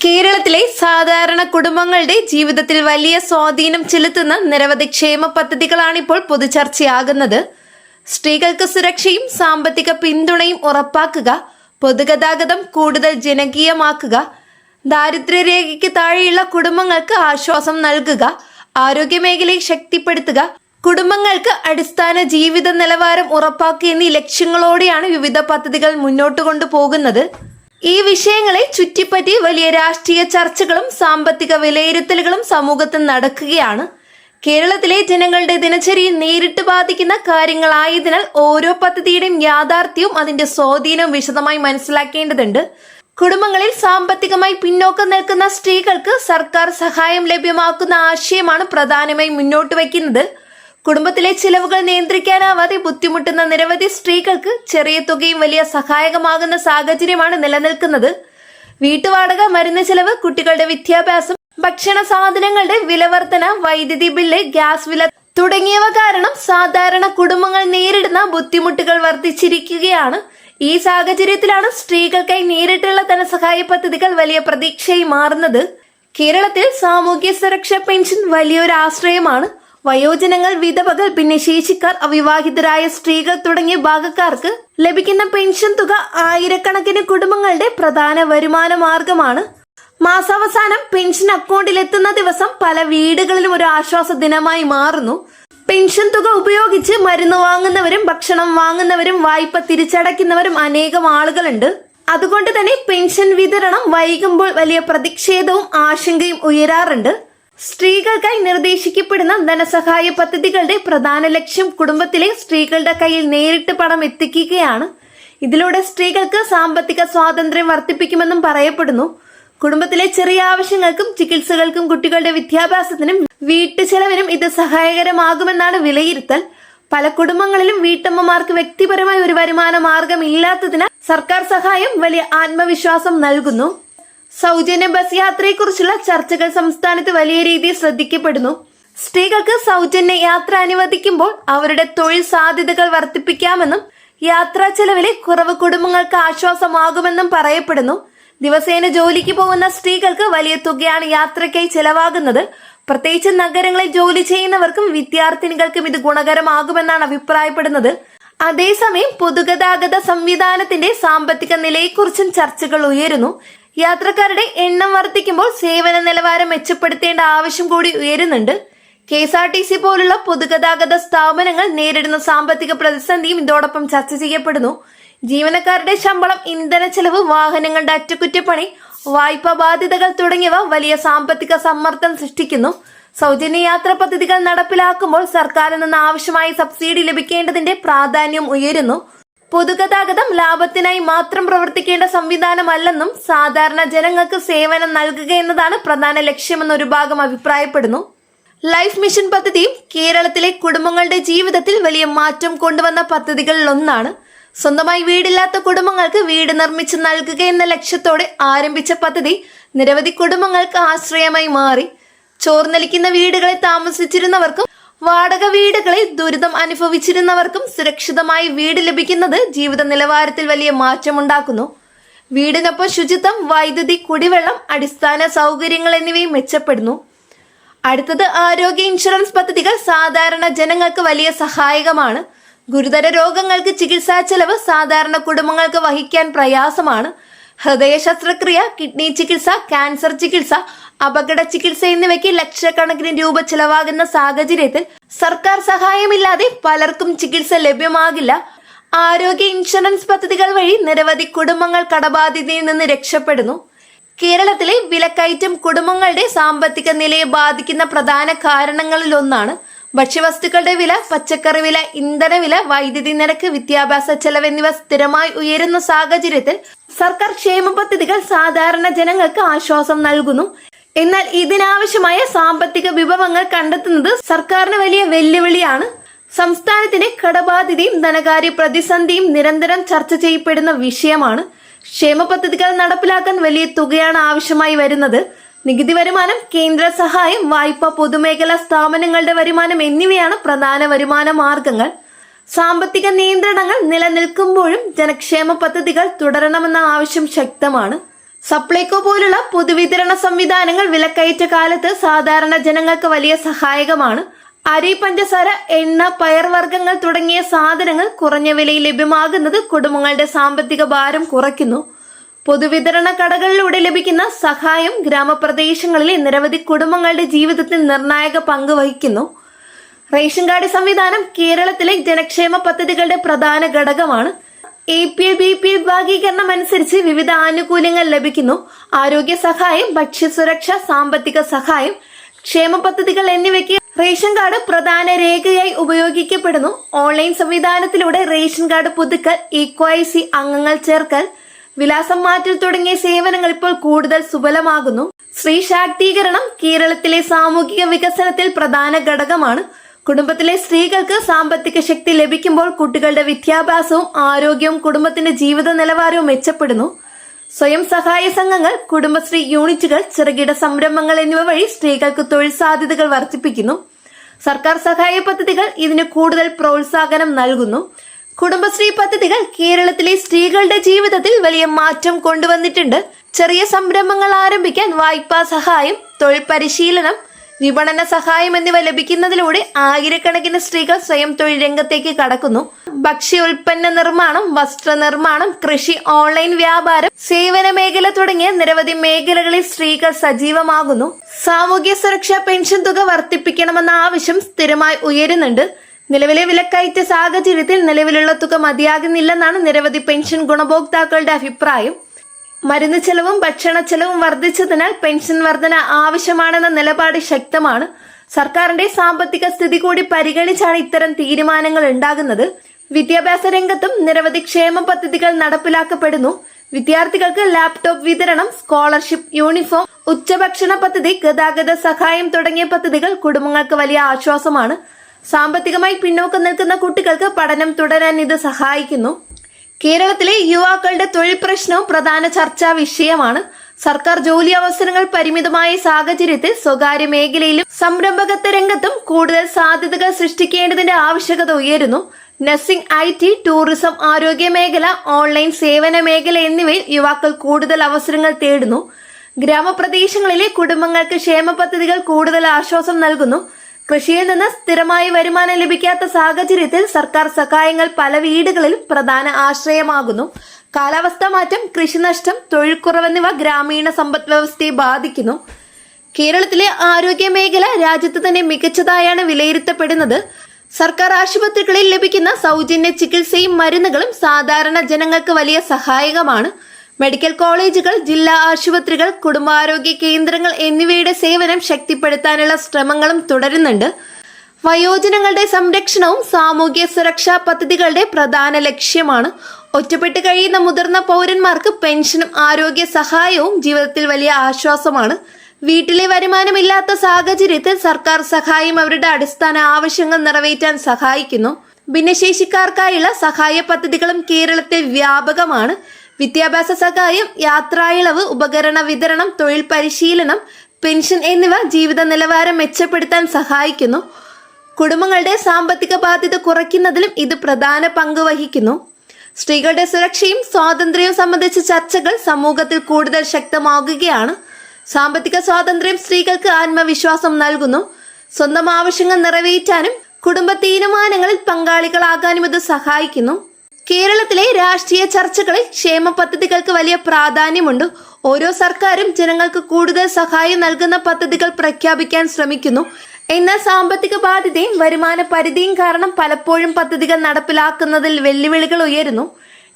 കേരളത്തിലെ സാധാരണ കുടുംബങ്ങളുടെ ജീവിതത്തിൽ വലിയ സ്വാധീനം ചെലുത്തുന്ന നിരവധി ക്ഷേമ പദ്ധതികളാണിപ്പോൾ പൊതുചർച്ചയാകുന്നത്. സ്ത്രീകൾക്ക് സുരക്ഷയും സാമ്പത്തിക പിന്തുണയും ഉറപ്പാക്കുക, പൊതുഗതാഗതം കൂടുതൽ ജനകീയമാക്കുക, ദാരിദ്ര്യരേഖയ്ക്ക് താഴെയുള്ള കുടുംബങ്ങൾക്ക് ആശ്വാസം നൽകുക, ആരോഗ്യമേഖലയെ ശക്തിപ്പെടുത്തുക, കുടുംബങ്ങൾക്ക് അടിസ്ഥാന ജീവിത നിലവാരം ഉറപ്പാക്കുക എന്നീ ലക്ഷ്യങ്ങളോടെയാണ് വിവിധ പദ്ധതികൾ മുന്നോട്ട് കൊണ്ടുപോകുന്നത്. ഈ വിഷയങ്ങളെ ചുറ്റിപ്പറ്റി വലിയ രാഷ്ട്രീയ ചർച്ചകളും സാമ്പത്തിക വിലയിരുത്തലുകളും സമൂഹത്തിൽ നടക്കുകയാണ്. കേരളത്തിലെ ജനങ്ങളുടെ ദിനചര്യയെ നേരിട്ട് ബാധിക്കുന്ന കാര്യങ്ങളായതിനാൽ ഓരോ പദ്ധതിയുടെയും യാഥാർത്ഥ്യവും അതിന്റെ സ്വാധീനവും വിശദമായി മനസ്സിലാക്കേണ്ടതുണ്ട്. കുടുംബങ്ങളിൽ സാമ്പത്തികമായി പിന്നോക്കം നിൽക്കുന്ന സ്ത്രീകൾക്ക് സർക്കാർ സഹായം ലഭ്യമാക്കുന്ന ആശയമാണ് പ്രധാനമായും മുന്നോട്ട് വയ്ക്കുന്നത്. കുടുംബത്തിലെ ചിലവുകൾ നിയന്ത്രിക്കാനാവാതെ ബുദ്ധിമുട്ടുന്ന നിരവധി സ്ത്രീകൾക്ക് ചെറിയ തുകയും വലിയ സഹായകമാകുന്ന സാഹചര്യമാണ് നിലനിൽക്കുന്നത്. വീട്ടുവാടക, മരുന്ന് ചെലവ്, കുട്ടികളുടെ വിദ്യാഭ്യാസം, ഭക്ഷണ സാധനങ്ങളുടെ വിലവർധന, വൈദ്യുതി ബില്ല്, ഗ്യാസ് വില തുടങ്ങിയവ കാരണം സാധാരണ കുടുംബങ്ങൾ നേരിടുന്ന ബുദ്ധിമുട്ടുകൾ വർദ്ധിച്ചിരിക്കുകയാണ്. ഈ സാഹചര്യത്തിലാണ് സ്ത്രീകൾക്കായി നേരിട്ടുള്ള ധനസഹായ പദ്ധതികൾ വലിയ പ്രതീക്ഷയായി മാറുന്നത്. കേരളത്തിൽ സാമൂഹ്യ സുരക്ഷാ പെൻഷൻ വലിയൊരു ആശ്രയമാണ്. വയോജനങ്ങൾ, വിധവകൾ, ഭിന്നശേഷിക്കാർ, അവിവാഹിതരായ സ്ത്രീകൾ തുടങ്ങിയ ഭാഗക്കാർക്ക് ലഭിക്കുന്ന പെൻഷൻ തുക ആയിരക്കണക്കിന് കുടുംബങ്ങളുടെ പ്രധാന വരുമാന മാർഗമാണ്. മാസാവസാനം പെൻഷൻ അക്കൗണ്ടിൽ എത്തുന്ന ദിവസം പല വീടുകളിലും ഒരു ആശ്വാസ ദിനമായി മാറുന്നു. പെൻഷൻ തുക ഉപയോഗിച്ച് മരുന്ന് വാങ്ങുന്നവരും ഭക്ഷണം വാങ്ങുന്നവരും വായ്പ തിരിച്ചടയ്ക്കുന്നവരും അനേകം ആളുകളുണ്ട്. അതുകൊണ്ട് തന്നെ പെൻഷൻ വിതരണം വൈകുമ്പോൾ വലിയ പ്രതിഷേധവും ആശങ്കയും ഉയരാറുണ്ട്. സ്ത്രീകൾക്കായി നിർദ്ദേശിക്കപ്പെടുന്ന ധനസഹായ പദ്ധതികളുടെ പ്രധാന ലക്ഷ്യം കുടുംബത്തിലെ സ്ത്രീകളുടെ കയ്യിൽ നേരിട്ട് പണം എത്തിക്കുകയാണ്. ഇതിലൂടെ സ്ത്രീകൾക്ക് സാമ്പത്തിക സ്വാതന്ത്ര്യം വർദ്ധിപ്പിക്കുമെന്നും പറയപ്പെടുന്നു. കുടുംബത്തിലെ ചെറിയ ആവശ്യങ്ങൾക്കും ചികിത്സകൾക്കും കുട്ടികളുടെ വിദ്യാഭ്യാസത്തിനും വീട്ടു ചെലവിനും ഇത് സഹായകരമാകുമെന്നാണ് വിലയിരുത്തൽ. പല കുടുംബങ്ങളിലും വീട്ടമ്മമാർക്ക് വ്യക്തിപരമായ ഒരു വരുമാന മാർഗം ഇല്ലാത്തതിനാൽ സർക്കാർ സഹായം വലിയ ആത്മവിശ്വാസം നൽകുന്നു. സൗജന്യ ബസ് യാത്രയെക്കുറിച്ചുള്ള ചർച്ചകൾ സംസ്ഥാനത്ത് വലിയ രീതിയിൽ ശ്രദ്ധിക്കപ്പെടുന്നു. സ്ത്രീകൾക്ക് സൗജന്യ യാത്ര അനുവദിക്കുമ്പോൾ അവരുടെ തൊഴിൽ സാധ്യതകൾ വർദ്ധിപ്പിക്കാമെന്നും യാത്രാ ചെലവിലെ കുറവ് കുടുംബങ്ങൾക്ക് ആശ്വാസമാകുമെന്നും പറയപ്പെടുന്നു. ദിവസേന ജോലിക്ക് പോകുന്ന സ്ത്രീകൾക്ക് വലിയ തുകയാണ് യാത്രയ്ക്കായി ചെലവാകുന്നത്. പ്രത്യേകിച്ച് നഗരങ്ങളിൽ ജോലി ചെയ്യുന്നവർക്കും വിദ്യാർത്ഥിനികൾക്കും ഇത് ഗുണകരമാകുമെന്നാണ് അഭിപ്രായപ്പെടുന്നത്. അതേസമയം പൊതുഗതാഗത സംവിധാനത്തിന്റെ സാമ്പത്തിക നിലയെക്കുറിച്ചും ചർച്ചകൾ ഉയരുന്നു. യാത്രക്കാരുടെ എണ്ണം വർദ്ധിക്കുമ്പോൾ സേവന നിലവാരം മെച്ചപ്പെടുത്തേണ്ട ആവശ്യം കൂടി ഉയരുന്നുണ്ട്. KSRTC പോലുള്ള പൊതുഗതാഗത സ്ഥാപനങ്ങൾ നേരിടുന്ന സാമ്പത്തിക പ്രതിസന്ധിയും ഇതോടൊപ്പം ചർച്ച ചെയ്യപ്പെടുന്നു. ജീവനക്കാരുടെ ശമ്പളം, ഇന്ധന ചെലവ്, വാഹനങ്ങളുടെ അറ്റകുറ്റപ്പണി, വായ്പാ ബാധ്യതകൾ തുടങ്ങിയവ വലിയ സാമ്പത്തിക സമ്മർദ്ദം സൃഷ്ടിക്കുന്നു. സൗജന്യ യാത്രാ പദ്ധതികൾ നടപ്പിലാക്കുമ്പോൾ സർക്കാരിൽ നിന്ന് ആവശ്യമായ സബ്സിഡി ലഭിക്കേണ്ടതിന്റെ പ്രാധാന്യം ഉയരുന്നു. പൊതുഗതാഗതം ലാഭത്തിനായി മാത്രം പ്രവർത്തിക്കേണ്ട സംവിധാനമല്ലെന്നും സാധാരണ ജനങ്ങൾക്ക് സേവനം നൽകുക എന്നതാണ് പ്രധാന ലക്ഷ്യമെന്ന് ഒരു ഭാഗം അഭിപ്രായപ്പെടുന്നു. ലൈഫ് മിഷൻ പദ്ധതിയും കേരളത്തിലെ കുടുംബങ്ങളുടെ ജീവിതത്തിൽ വലിയ മാറ്റം കൊണ്ടുവന്ന പദ്ധതികളിൽ ഒന്നാണ്. സ്വന്തമായി വീടില്ലാത്ത കുടുംബങ്ങൾക്ക് വീട് നിർമ്മിച്ച് നൽകുക എന്ന ലക്ഷ്യത്തോടെ ആരംഭിച്ച പദ്ധതി നിരവധി കുടുംബങ്ങൾക്ക് ആശ്രയമായി മാറി. ചോർന്നൊലിക്കുന്ന വീടുകളിൽ താമസിച്ചിരുന്നവർക്കും വാടക വീടുകളിൽ ദുരിതം അനുഭവിച്ചിരുന്നവർക്കും സുരക്ഷിതമായി വീട് ലഭിക്കുന്നത് ജീവിത നിലവാരത്തിൽ വലിയ മാറ്റമുണ്ടാക്കുന്നു. വീടിനൊപ്പം ശുചിത്വം, വൈദ്യുതി, കുടിവെള്ളം, അടിസ്ഥാന സൗകര്യങ്ങൾ എന്നിവയും മെച്ചപ്പെടുന്നു. അടുത്തത് ആരോഗ്യ ഇൻഷുറൻസ് പദ്ധതികൾ സാധാരണ ജനങ്ങൾക്ക് വലിയ സഹായകമാണ്. ഗുരുതര രോഗങ്ങൾക്ക് ചികിത്സാ ചെലവ് സാധാരണ കുടുംബങ്ങൾക്ക് വഹിക്കാൻ പ്രയാസമാണ്. ഹൃദയ ശസ്ത്രക്രിയ, കിഡ്നി ചികിത്സ, ക്യാൻസർ ചികിത്സ, അപകട ചികിത്സ എന്നിവയ്ക്ക് ലക്ഷക്കണക്കിന് രൂപ ചെലവാകുന്ന സാഹചര്യത്തിൽ സർക്കാർ സഹായമില്ലാതെ പലർക്കും ചികിത്സ ലഭ്യമാകില്ല. ആരോഗ്യ ഇൻഷുറൻസ് പദ്ധതികൾ വഴി നിരവധി കുടുംബങ്ങൾ കടബാധ്യതയിൽ നിന്ന് രക്ഷപ്പെടുന്നു. കേരളത്തിലെ വിലക്കയറ്റം കുടുംബങ്ങളുടെ സാമ്പത്തിക നിലയെ ബാധിക്കുന്ന പ്രധാന കാരണങ്ങളിൽ ഒന്നാണ്. ഭക്ഷ്യവസ്തുക്കളുടെ വില, പച്ചക്കറി വില, ഇന്ധനവില, വൈദ്യുതി നിരക്ക്, വിദ്യാഭ്യാസ ചെലവ് എന്നിവ സ്ഥിരമായി ഉയരുന്ന സാഹചര്യത്തിൽ സർക്കാർ ക്ഷേമ പദ്ധതികൾ സാധാരണ ജനങ്ങൾക്ക് ആശ്വാസം നൽകുന്നു. എന്നാൽ ഇതിനാവശ്യമായ സാമ്പത്തിക വിഭവങ്ങൾ കണ്ടെത്തുന്നത് സർക്കാരിന് വലിയ വെല്ലുവിളിയാണ്. സംസ്ഥാനത്തിന്റെ കടബാധ്യതയും ധനകാര്യ പ്രതിസന്ധിയും നിരന്തരം ചർച്ച ചെയ്യപ്പെടുന്ന വിഷയമാണ്. ക്ഷേമ പദ്ധതികൾ നടപ്പിലാക്കാൻ വലിയ തുകയാണ് ആവശ്യമായി വരുന്നത്. നികുതി വരുമാനം, കേന്ദ്ര സഹായം, വായ്പ, പൊതുമേഖലാ സ്ഥാപനങ്ങളുടെ വരുമാനം എന്നിവയാണ് പ്രധാന വരുമാന മാർഗങ്ങൾ. സാമ്പത്തിക നിയന്ത്രണങ്ങൾ നിലനിൽക്കുമ്പോഴും ജനക്ഷേമ പദ്ധതികൾ തുടരണമെന്ന ആവശ്യം ശക്തമാണ്. സപ്ലൈകോ പോലുള്ള പൊതുവിതരണ സംവിധാനങ്ങൾ വിലക്കയറ്റ കാലത്ത് സാധാരണ ജനങ്ങൾക്ക് വലിയ സഹായകമാണ്. അരി, പഞ്ചസാര, എണ്ണ, പയർവർഗ്ഗങ്ങൾ തുടങ്ങിയ സാധനങ്ങൾ കുറഞ്ഞ വിലയിൽ ലഭ്യമാകുന്നത് കുടുംബങ്ങളുടെ സാമ്പത്തിക ഭാരം കുറയ്ക്കുന്നു. പൊതുവിതരണ കടകളിലൂടെ ലഭിക്കുന്ന സഹായം ഗ്രാമപ്രദേശങ്ങളിലെ നിരവധി കുടുംബങ്ങളുടെ ജീവിതത്തിൽ നിർണായക പങ്ക് വഹിക്കുന്നു. റേഷൻ കാർഡ് സംവിധാനം കേരളത്തിലെ ജനക്ഷേമ പദ്ധതികളുടെ പ്രധാന ഘടകമാണ്. APL BPL വിഭാഗീകരണം അനുസരിച്ച് വിവിധ ആനുകൂല്യങ്ങൾ ലഭിക്കുന്നു. ആരോഗ്യ സഹായം, ഭക്ഷ്യസുരക്ഷ, സാമ്പത്തിക സഹായം, ക്ഷേമ പദ്ധതികൾ എന്നിവയ്ക്ക് റേഷൻ കാർഡ് പ്രധാന രേഖയായി ഉപയോഗിക്കപ്പെടുന്നു. ഓൺലൈൻ സംവിധാനത്തിലൂടെ റേഷൻ കാർഡ് പുതുക്കൽ, EKYC അംഗങ്ങൾ ചേർക്കൽ, വിലാസം മാറ്റൽ തുടങ്ങിയ സേവനങ്ങൾ ഇപ്പോൾ കൂടുതൽ സുലഭമാകുന്നു. സ്ത്രീ ശാക്തീകരണം കേരളത്തിലെ സാമൂഹിക വികസനത്തിൽ പ്രധാന ഘടകമാണ്. കുടുംബത്തിലെ സ്ത്രീകൾക്ക് സാമ്പത്തിക ശക്തി ലഭിക്കുമ്പോൾ കുട്ടികളുടെ വിദ്യാഭ്യാസവും ആരോഗ്യവും കുടുംബത്തിന്റെ ജീവിത നിലവാരവും മെച്ചപ്പെടുന്നു. സ്വയം സഹായ സംഘങ്ങൾ, കുടുംബശ്രീ യൂണിറ്റുകൾ, ചെറുകിട സംരംഭങ്ങൾ എന്നിവ വഴി സ്ത്രീകൾക്ക് തൊഴിൽ സാധ്യതകൾ വർദ്ധിപ്പിക്കുന്നു. സർക്കാർ സഹായ പദ്ധതികൾ ഇതിന് കൂടുതൽ പ്രോത്സാഹനം നൽകുന്നു. കുടുംബശ്രീ പദ്ധതികൾ കേരളത്തിലെ സ്ത്രീകളുടെ ജീവിതത്തിൽ വലിയ മാറ്റം കൊണ്ടുവന്നിട്ടുണ്ട്. ചെറിയ സംരംഭങ്ങൾ ആരംഭിക്കാൻ വായ്പാ സഹായം, തൊഴിൽ പരിശീലനം, വിപണന സഹായം എന്നിവ ലഭിക്കുന്നതിലൂടെ ആയിരക്കണക്കിന് സ്ത്രീകൾ സ്വയം തൊഴിൽ രംഗത്തേക്ക് കടക്കുന്നു. ഭക്ഷ്യ ഉൽപ്പന്ന നിർമ്മാണം, വസ്ത്രനിർമ്മാണം, കൃഷി, ഓൺലൈൻ വ്യാപാരം, സേവന മേഖല തുടങ്ങിയ നിരവധി മേഖലകളിൽ സ്ത്രീകൾ സജീവമാകുന്നു. സാമൂഹ്യ സുരക്ഷാ പെൻഷൻ തുക വർദ്ധിപ്പിക്കണമെന്ന ആവശ്യം സ്ഥിരമായി ഉയരുന്നുണ്ട്. നിലവിലെ വിലക്കയറ്റ സാഹചര്യത്തിൽ നിലവിലുള്ള തുക മതിയാകുന്നില്ലെന്നാണ് നിരവധി പെൻഷൻ ഗുണഭോക്താക്കളുടെ അഭിപ്രായം. മരുന്ന് ചെലവും ഭക്ഷണ ചെലവും വർദ്ധിച്ചതിനാൽ പെൻഷൻ വർധന ആവശ്യമാണെന്ന നിലപാട് ശക്തമാണ്. സർക്കാരിന്റെ സാമ്പത്തിക സ്ഥിതി കൂടി പരിഗണിച്ചാണ് ഇത്തരം തീരുമാനങ്ങൾ ഉണ്ടാകുന്നത്. വിദ്യാഭ്യാസ രംഗത്തും നിരവധി ക്ഷേമ പദ്ധതികൾ നടപ്പിലാക്കപ്പെടുന്നു. വിദ്യാർത്ഥികൾക്ക് ലാപ്ടോപ്പ് വിതരണം, സ്കോളർഷിപ്പ്, യൂണിഫോം, ഉച്ചഭക്ഷണ പദ്ധതി, ഗതാഗത സഹായം തുടങ്ങിയ പദ്ധതികൾ കുടുംബങ്ങൾക്ക് വലിയ ആശ്വാസമാണ്. സാമ്പത്തികമായി പിന്നോക്കം നിൽക്കുന്ന കുട്ടികൾക്ക് പഠനം തുടരാൻ ഇത് സഹായിക്കുന്നു. കേരളത്തിലെ യുവാക്കളുടെ തൊഴിൽ പ്രശ്നവും പ്രധാന ചർച്ചാ വിഷയമാണ്. സർക്കാർ ജോലി അവസരങ്ങൾ പരിമിതമായ സാഹചര്യത്തിൽ സ്വകാര്യ മേഖലയിലും സംരംഭകത്വ രംഗത്തും കൂടുതൽ സാധ്യതകൾ സൃഷ്ടിക്കേണ്ടതിന്റെ ആവശ്യകത ഉയരുന്നു. നഴ്സിംഗ്, IT, ടൂറിസം, ആരോഗ്യ മേഖല, ഓൺലൈൻ സേവന മേഖല എന്നിവയിൽ യുവാക്കൾ കൂടുതൽ അവസരങ്ങൾ തേടുന്നു. ഗ്രാമപ്രദേശങ്ങളിലെ കുടുംബങ്ങൾക്ക് ക്ഷേമ പദ്ധതികൾ കൂടുതൽ ആശ്വാസം നൽകുന്നു. കൃഷിയിൽ നിന്ന് സ്ഥിരമായി വരുമാനം ലഭിക്കാത്ത സാഹചര്യത്തിൽ സർക്കാർ സഹായങ്ങൾ പല വീടുകളിലും പ്രധാന ആശ്രയമാകുന്നു. കാലാവസ്ഥാ മാറ്റം, കൃഷിനഷ്ടം, തൊഴിൽ കുറവെന്നിവ ഗ്രാമീണ സമ്പദ് വ്യവസ്ഥയെ ബാധിക്കുന്നു. കേരളത്തിലെ ആരോഗ്യ മേഖല രാജ്യത്ത് തന്നെ മികച്ചതായാണ് വിലയിരുത്തപ്പെടുന്നത്. സർക്കാർ ആശുപത്രികളിൽ ലഭിക്കുന്ന സൗജന്യ ചികിത്സയും മരുന്നുകളും സാധാരണ ജനങ്ങൾക്ക് വലിയ സഹായകമാണ്. മെഡിക്കൽ കോളേജുകൾ, ജില്ലാ ആശുപത്രികൾ, കുടുംബാരോഗ്യ കേന്ദ്രങ്ങൾ എന്നിവയുടെ സേവനം ശക്തിപ്പെടുത്താനുള്ള ശ്രമങ്ങളും തുടരുന്നുണ്ട്. വയോജനങ്ങളുടെ സംരക്ഷണവും സാമൂഹ്യ സുരക്ഷാ പദ്ധതികളുടെ പ്രധാന ലക്ഷ്യമാണ്. ഒറ്റപ്പെട്ട് കഴിയുന്ന മുതിർന്ന പൗരന്മാർക്ക് പെൻഷനും ആരോഗ്യ സഹായവും ജീവിതത്തിൽ വലിയ ആശ്വാസമാണ്. വീട്ടിലെ വരുമാനമില്ലാത്ത സാഹചര്യത്തിൽ സർക്കാർ സഹായം അവരുടെ അടിസ്ഥാന ആവശ്യങ്ങൾ നിറവേറ്റാൻ സഹായിക്കുന്നു. ഭിന്നശേഷിക്കാർക്കായുള്ള സഹായ പദ്ധതികളും കേരളത്തിൽ വ്യാപകമാണ്. വിദ്യാഭ്യാസ സഹായം, യാത്രായിളവ്, ഉപകരണ വിതരണം, തൊഴിൽ പരിശീലനം, പെൻഷൻ എന്നിവ ജീവിത നിലവാരം മെച്ചപ്പെടുത്താൻ സഹായിക്കുന്നു. കുടുംബങ്ങളുടെ സാമ്പത്തിക ബാധ്യത കുറയ്ക്കുന്നതിലും ഇത് പ്രധാന പങ്ക് വഹിക്കുന്നു. സ്ത്രീകളുടെ സുരക്ഷയും സ്വാതന്ത്ര്യവും സംബന്ധിച്ച ചർച്ചകൾ സമൂഹത്തിൽ കൂടുതൽ ശക്തമാകുകയാണ്. സാമ്പത്തിക സ്വാതന്ത്ര്യം സ്ത്രീകൾക്ക് ആത്മവിശ്വാസം നൽകുന്നു. സ്വന്തം ആവശ്യങ്ങൾ നിറവേറ്റാനും കുടുംബ തീരുമാനങ്ങളിൽ പങ്കാളികളാകാനും ഇത് സഹായിക്കുന്നു. കേരളത്തിലെ രാഷ്ട്രീയ ചർച്ചകളിൽ ക്ഷേമ പദ്ധതികൾക്ക് വലിയ പ്രാധാന്യമുണ്ട്. ഓരോ സർക്കാരും ജനങ്ങൾക്ക് കൂടുതൽ സഹായം നൽകുന്ന പദ്ധതികൾ പ്രഖ്യാപിക്കാൻ ശ്രമിക്കുന്നു. എന്നാൽ സാമ്പത്തിക ബാധ്യതയും വരുമാന പരിധിയും കാരണം പലപ്പോഴും പദ്ധതികൾ നടപ്പിലാക്കുന്നതിൽ വെല്ലുവിളികൾ ഉയരുന്നു.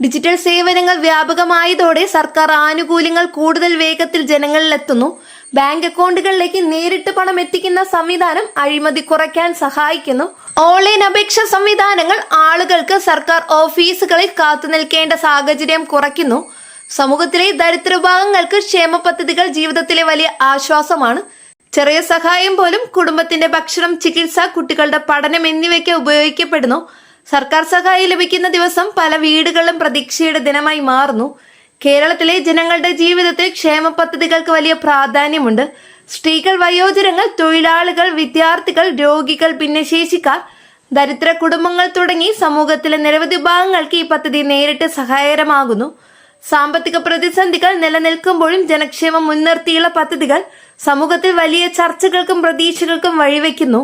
ഡിജിറ്റൽ സേവനങ്ങൾ വ്യാപകമായതോടെ സർക്കാർ ആനുകൂല്യങ്ങൾ കൂടുതൽ വേഗത്തിൽ ജനങ്ങളിലെത്തുന്നു. ബാങ്ക് അക്കൗണ്ടുകളിലേക്ക് നേരിട്ട് പണം എത്തിക്കുന്ന സംവിധാനം അഴിമതി കുറയ്ക്കാൻ സഹായിക്കുന്നു. ഓൺലൈൻ അപേക്ഷ സംവിധാനങ്ങൾ ആളുകൾക്ക് സർക്കാർ ഓഫീസുകളിൽ കാത്തുനിൽക്കേണ്ട സാഹചര്യം കുറയ്ക്കുന്നു. സമൂഹത്തിലെ ദരിദ്ര വിഭാഗങ്ങൾക്ക് ക്ഷേമ പദ്ധതികൾ ജീവിതത്തിലെ വലിയ ആശ്വാസമാണ്. ചെറിയ സഹായം പോലും കുടുംബത്തിന്റെ ഭക്ഷണം, ചികിത്സ, കുട്ടികളുടെ പഠനം എന്നിവയ്ക്ക് ഉപയോഗിക്കപ്പെടുന്നു. സർക്കാർ സഹായം ലഭിക്കുന്ന ദിവസം പല വീടുകളിലും പ്രതീക്ഷയുടെ ദിനമായി മാറുന്നു. കേരളത്തിലെ ജനങ്ങളുടെ ജീവിതത്തിൽ ക്ഷേമ പദ്ധതികൾക്ക് വലിയ പ്രാധാന്യമുണ്ട്. സ്ത്രീകൾ, വയോജനങ്ങൾ, തൊഴിലാളികൾ, വിദ്യാർത്ഥികൾ, രോഗികൾ, ഭിന്നശേഷിക്കാർ, ദരിദ്ര കുടുംബങ്ങൾ തുടങ്ങി സമൂഹത്തിലെ നിരവധി വിഭാഗങ്ങൾക്ക് ഈ പദ്ധതി നേരിട്ട് സഹായകരമാകുന്നു. സാമ്പത്തിക പ്രതിസന്ധികൾ നിലനിൽക്കുമ്പോഴും ജനക്ഷേമം മുൻനിർത്തിയുള്ള പദ്ധതികൾ സമൂഹത്തിൽ വലിയ ചർച്ചകൾക്കും പ്രതീക്ഷകൾക്കും വഴിവെക്കുന്നു.